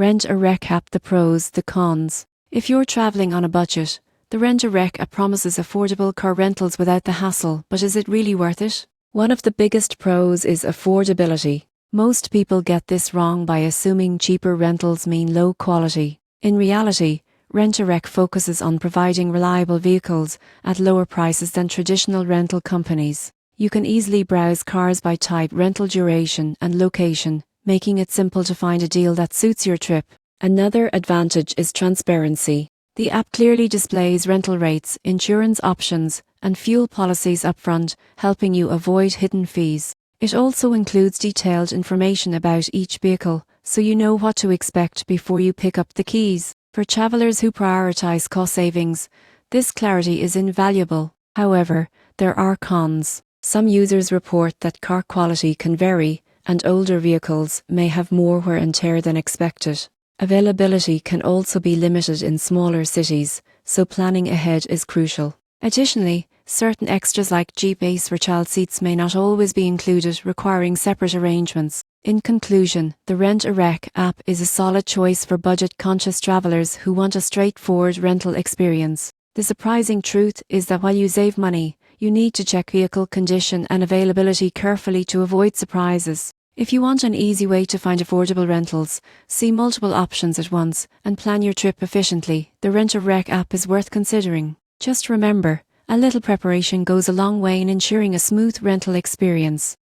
Rent-A-Wreck app: the pros, the cons. If you're traveling on a budget, the Rent-A-Wreck app promises affordable car rentals without the hassle, but is it really worth it? One of the biggest pros is affordability. Most people get this wrong by assuming cheaper rentals mean low quality. In reality, Rent-A-Wreck focuses on providing reliable vehicles at lower prices than traditional rental companies. You can easily browse cars by type, rental duration, and location, making it simple to find a deal that suits your trip. Another advantage is transparency. The app clearly displays rental rates, insurance options, and fuel policies upfront, helping you avoid hidden fees. It also includes detailed information about each vehicle, so you know what to expect before you pick up the keys. For travelers who prioritize cost savings, this clarity is invaluable. However, there are cons. Some users report that car quality can vary, and older vehicles may have more wear and tear than expected. Availability can also be limited in smaller cities, so planning ahead is crucial. Additionally, certain extras like Jeep Ace for child seats may not always be included, requiring separate arrangements. In conclusion, the Rent-A-Wreck app is a solid choice for budget-conscious travelers who want a straightforward rental experience. The surprising truth is that while you save money, you need to check vehicle condition and availability carefully to avoid surprises. If you want an easy way to find affordable rentals, see multiple options at once, and plan your trip efficiently, the Rent-A-Wreck app is worth considering. Just remember, a little preparation goes a long way in ensuring a smooth rental experience.